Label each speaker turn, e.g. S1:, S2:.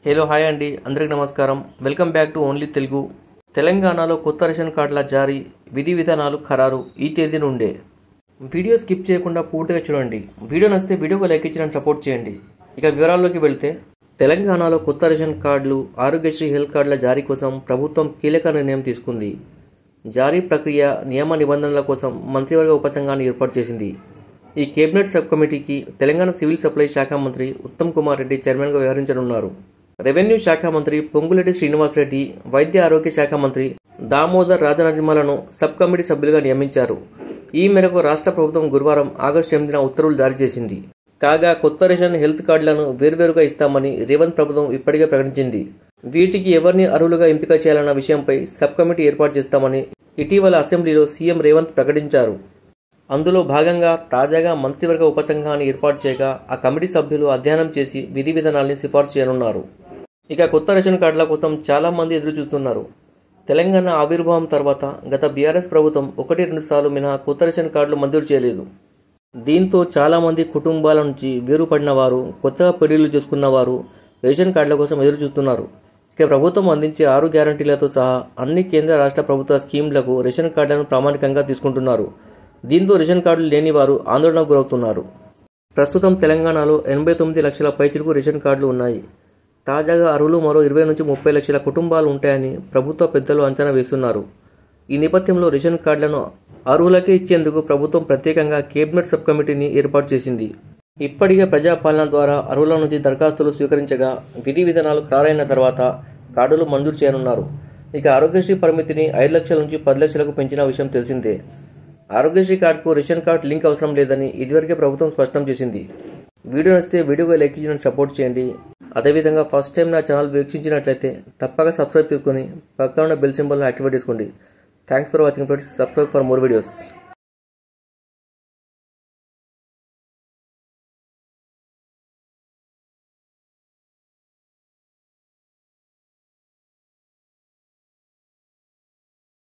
S1: Hello hi అండి, అందరికీ నమస్కారం. Welcome back to only Telugu. తెలంగాణలో కొత్త రేషన్ కార్డుల జారీ, విధి విధానాలు ఖరారు ఈ తేదీ నుండే. వీడియో స్కిప్ చేయకుండా పూర్తిగా చూడండి. వీడియో నచ్చితే వీడియోకి లైక్ ఇచ్చి నన్ను సపోర్ట్ చేయండి. ఇక వివరాల్లోకి వెళ్తే, తెలంగాణలో కొత్త రేషన్ కార్డులు, ఆరోగ్యశ్రీ హెల్త్ కార్డుల జారీ కోసం ప్రభుత్వం కీలక నిర్ణయం తీసుకుంది. జారీ ప్రక్రియ, నియమ నిబంధనల కోసం మంత్రివర్గ ఉపసంఘాన్ని ఏర్పాటు చేసింది. ఈ కేబినెట్ సబ్ కమిటీకి తెలంగాణ సివిల్ సప్లై శాఖ మంత్రి ఉత్తమ్ కుమార్ రెడ్డి చైర్మన్గా వ్యవహరించనున్నారు. రెవెన్యూ శాఖ మంత్రి పొంగులేటి శ్రీనివాసరెడ్డి, వైద్య ఆరోగ్య శాఖ మంత్రి దామోదర్ రాజనరసింహలను సబ్ కమిటీ సభ్యులుగా నియమించారు. ఈ మేరకు రాష్ట్ర ప్రభుత్వం గురువారం ఆగస్టు 8న ఉత్తర్వులు జారీ చేసింది. కాగా కొత్త రేషన్ హెల్త్ కార్డులను వేర్వేరుగా ఇస్తామని రేవంత్ ప్రభుత్వం ఇప్పటికే ప్రకటించింది. వీటికి ఎవరిని అర్హులుగా ఎంపిక చేయాలన్న విషయంపై సబ్ కమిటీ ఏర్పాటు చేస్తామని ఇటీవల అసెంబ్లీలో సీఎం రేవంత్ ప్రకటించారు. అందులో భాగంగా తాజాగా మంత్రివర్గ ఉపసంఘాన్ని ఏర్పాటు చేయగా ఆ కమిటీ సభ్యులు అధ్యయనం చేసి విధి విధానాల్ని సిఫార్సు చేయనున్నారు. ఇక కొత్త రేషన్ కార్డుల కోసం చాలా మంది ఎదురు చూస్తున్నారు. తెలంగాణ ఆవిర్భావం తర్వాత గత బీఆర్ఎస్ ప్రభుత్వం 1-2 సార్లు మినహా కొత్త రేషన్ కార్డులు మంజూరు చేయలేదు. దీంతో చాలా మంది కుటుంబాల నుంచి వేరుపడిన వారు, కొత్తగా పెళ్లిళ్లు చేసుకున్న వారు రేషన్ కార్డుల కోసం ఎదురు చూస్తున్నారు. ఇక ప్రభుత్వం అందించే 6 గ్యారంటీలతో సహా అన్ని కేంద్ర రాష్ట్ర ప్రభుత్వ స్కీంలకు రేషన్ కార్డులను ప్రామాణికంగా తీసుకుంటున్నారు. దీంతో రేషన్ కార్డులు లేని వారు ఆందోళనకు గురవుతున్నారు. ప్రస్తుతం తెలంగాణలో 89 లక్షల పైచిలుకు రేషన్ కార్డులు ఉన్నాయి. తాజాగా అర్హులు మరో 20 నుంచి 30 లక్షల కుటుంబాలు ఉంటాయని ప్రభుత్వ పెద్దలు అంచనా వేస్తున్నారు. ఈ నేపథ్యంలో రేషన్ కార్డులను అర్హులకే ఇచ్చేందుకు ప్రభుత్వం ప్రత్యేకంగా కేబినెట్ సబ్ కమిటీని ఏర్పాటు చేసింది. ఇప్పటికే ప్రజాపాలన ద్వారా అర్హుల నుంచి దరఖాస్తులు స్వీకరించగా విధి విధానాలు ఖరారైన తర్వాత కార్డులు మంజూరు చేయనున్నారు. ఇక ఆరోగ్యశ్రీ పరిమితిని 5 లక్షల నుంచి 10 లక్షలకు పెంచిన విషయం తెలిసిందే. ఆరోగ్యశ్రీ కార్డుకు రేషన్ కార్డు లింక్ అవసరం లేదని ఇదివరకే ప్రభుత్వం స్పష్టం చేసింది. వీడియో నచ్చితే వీడియోకి లైక్ ఇచ్చి సపోర్ట్ చేయండి. అదేవిధంగా ఫస్ట్ టైం నా ఛానల్ వీక్షించినట్లయితే తప్పక సబ్స్క్రైబ్ చేసుకుని పక్కన ఉన్న బెల్ సింబల్ను యాక్టివేట్ చేసుకోండి. Thanks for watching friends. Subscribe for more videos.